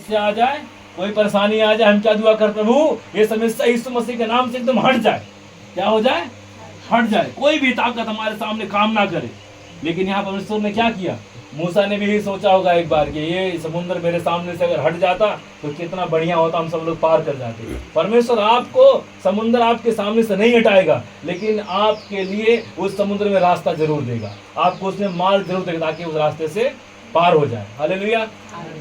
समस्या आ जाए, कोई परेशानी आ जाए, हम क्या दुआ कर, प्रभु ये समस्या यीशु मसीह के नाम से एकदम हट जाए। क्या हो जाए? हट जाए। कोई भी ताकत हमारे सामने काम ना करे। लेकिन यहाँ परमेश्वर ने क्या किया? मूसा ने भी यही सोचा होगा एक बार कि ये समुद्र मेरे सामने से अगर हट जाता तो कितना बढ़िया होता, हम सब लोग पार कर जाते। परमेश्वर आपको समुद्र आपके सामने से नहीं हटाएगा, लेकिन आपके लिए उस समुद्र में रास्ता जरूर देगा, आपको उसमें मार्ग जरूर देगा ताकि उस रास्ते से पार हो जाए। हालेलुया।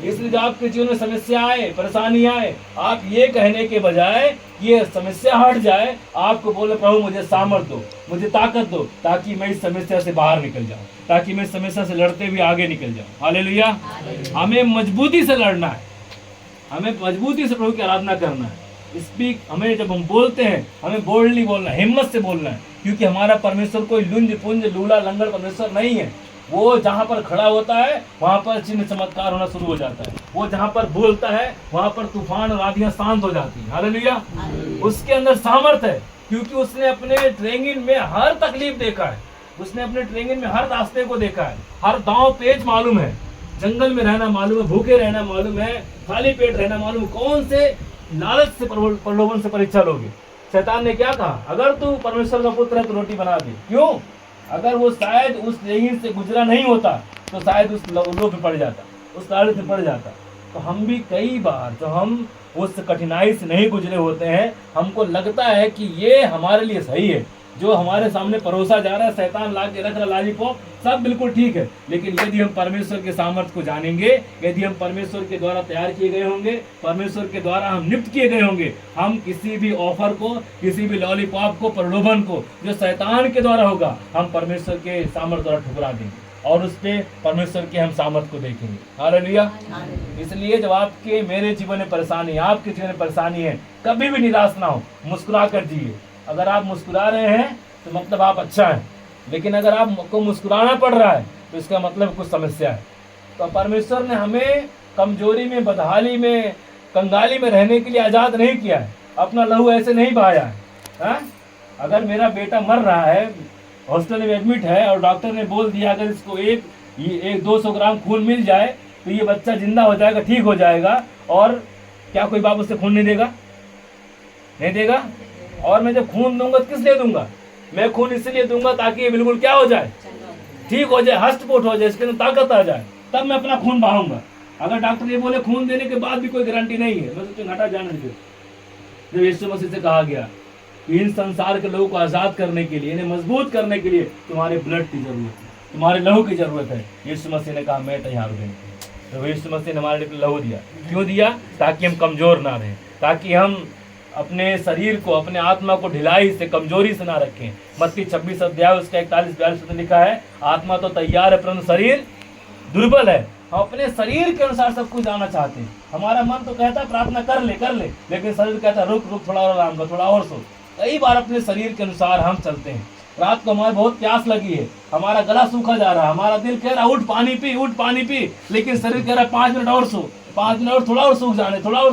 इसलिए जब आपके जीवन में समस्या आए, परेशानी आए, आप ये कहने के बजाय कि ये समस्या हट जाए, आपको बोले प्रभु मुझे सामर्थ दो, मुझे ताकत दो, ताकि मैं इस समस्या से बाहर निकल जाऊं, ताकि मैं इस समस्या से लड़ते हुए आगे निकल जाऊं। हालेलुया। हमें मजबूती से लड़ना है, हमें मजबूती से प्रभु की आराधना करना है। स्पीक, हमें जब हम बोलते हैं हमें बोल्डली बोलना है, हिम्मत से बोलना है, क्योंकि हमारा परमेश्वर कोई लुंज पुंज लूला लंगड़ परमेश्वर नहीं है। वो जहाँ पर खड़ा होता है वहाँ पर चिन्ह चमत्कार होना शुरू हो जाता है। वो जहाँ पर बोलता है वहाँ पर तूफान और आंधियां शांत हो जाती हैं। हालेलुया। उसके अंदर सामर्थ है, क्योंकि उसने अपने ट्रेनिंग में हर तकलीफ देखा है, उसने अपने ट्रेनिंग में हर रास्ते को देखा है, हर दांव पेच मालूम है, जंगल में रहना मालूम है, भूखे रहना मालूम है, खाली पेट रहना मालूम है। कौन से लालच से प्रलोभन से परीक्षा लोगे? शैतान ने क्या कहा? अगर तू परमेश्वर का पुत्र है तो रोटी बना दे। क्यों? अगर वो शायद उस रेगिन से गुजरा नहीं होता तो शायद उस लोभ में पड़ जाता, उस लालच में पड़ जाता। तो हम भी कई बार जो हम उस कठिनाई से नहीं गुजरे होते हैं, हमको लगता है कि ये हमारे लिए सही है, जो हमारे सामने परोसा जा रहा है, शैतान ला के रख रहा लॉलीपॉप, सब बिल्कुल ठीक है। लेकिन यदि हम परमेश्वर के सामर्थ्य को जानेंगे, यदि हम परमेश्वर के द्वारा तैयार किए गए होंगे, परमेश्वर के द्वारा हम नियुक्त किए गए होंगे, हम किसी भी ऑफर को, किसी भी लॉलीपॉप को, प्रलोभन को जो शैतान के द्वारा होगा, हम परमेश्वर के सामर्थ्य द्वारा ठुकरा देंगे और उस पे परमेश्वर के हम सामर्थ्य को देखेंगे। हालेलुया। इसलिए जब आपके मेरे जीवन में परेशानी, आपके जीवन में परेशानी है, कभी भी निराश ना हो, मुस्कुरा कर जिए। अगर आप मुस्कुरा रहे हैं तो मतलब आप अच्छा है, लेकिन अगर आपको मुस्कुराना पड़ रहा है तो इसका मतलब कुछ समस्या है। तो परमेश्वर ने हमें कमजोरी में, बदहाली में, कंगाली में रहने के लिए आज़ाद नहीं किया है, अपना लहू ऐसे नहीं बहाया है। हाँ? अगर मेरा बेटा मर रहा है, हॉस्पिटल में एडमिट है और डॉक्टर ने बोल दिया अगर इसको एक 200 ग्राम खून मिल जाए तो ये बच्चा जिंदा हो जाएगा, ठीक हो जाएगा, और क्या कोई बाप उससे खून नहीं देगा? नहीं देगा। और मैं जब खून दूंगा तो किस लिए दूंगा? मैं खून इसलिए दूंगा ताकि ये बिल्कुल क्या हो जाए, ठीक हो जाए, हष्ट-पुष्ट हो जाए, इसके अंदर ताकत आ जाए, तब मैं अपना खून बहाऊंगा। अगर डॉक्टर ये बोले खून देने के बाद भी कोई गारंटी नहीं है, मैं सोचूं घाटा जाने दे। जब यीशु मसीह से कहा गया कि इन संसार के लोगों को आजाद करने के लिए, इन्हें मजबूत करने के लिए तुम्हारे ब्लड की जरूरत है, तुम्हारे लहू की जरूरत है, यीशु मसीह ने कहा मैं तैयार हूं। तो यीशु मसीह ने हमारे लिए लहू दिया। क्यों दिया? ताकि हम कमजोर ना रहें, ताकि हम अपने शरीर को, अपने आत्मा को ढिलाई से, कमजोरी से ना रखें। मत्ती 26 अध्याय उसका 41-42 में लिखा है, आत्मा तो तैयार है परंतु शरीर दुर्बल है। हम अपने शरीर के अनुसार सब कुछ जाना चाहते हैं। हमारा मन तो कहता है प्रार्थना कर ले, लेकिन शरीर कहता है रुक थोड़ा और आराम कर, थोड़ा और सो। कई बार अपने शरीर के अनुसार हम चलते हैं। रात को हमारे बहुत प्यास लगी है, हमारा गला सूखा जा रहा है, हमारा दिल कह रहा है उठ पानी पी, लेकिन शरीर कह रहा है 5 मिनट और सो, 5 मिनट और थोड़ा और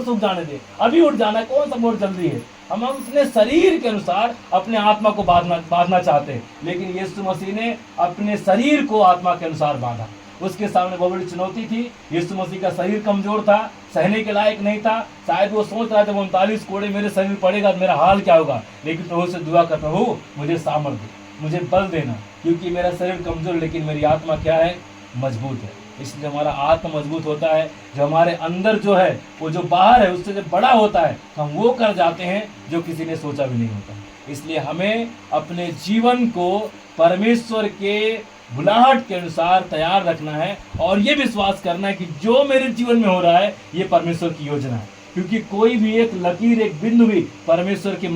सूख जाने दे, अभी उठ जाना है, कौन सा बहुत जल्दी है। हम अपने शरीर के अनुसार अपने आत्मा को बांधना चाहते हैं, लेकिन यीशु मसीह ने अपने शरीर को आत्मा के अनुसार बांधा। उसके सामने बहुत बड़ी चुनौती थी। यीशु मसीह का शरीर कमजोर था, सहने के लायक नहीं था। शायद वो सोच रहा था 39 कोड़े मेरे शरीर पड़ेगा तो मेरा हाल क्या होगा। लेकिन प्रभु से दुआ कर, प्रभु मुझे सामर्थ दे, मुझे बल देना, क्योंकि मेरा शरीर कमजोर लेकिन मेरी आत्मा क्या है, मजबूत है। इसलिए हमारा आत्मा मजबूत होता है, जो हमारे अंदर जो है वो जो बाहर है उससे जब बड़ा होता है तो हम वो कर जाते हैं जो किसी ने सोचा भी नहीं होता। इसलिए हमें अपने जीवन को परमेश्वर के बुलाहट के अनुसार तैयार रखना है और ये विश्वास करना है कि जो मेरे जीवन में हो रहा है ये परमेश्वर की योजना है, क्योंकि कोई भी एक लकीर, एक बिंदु भी परमेश्वर की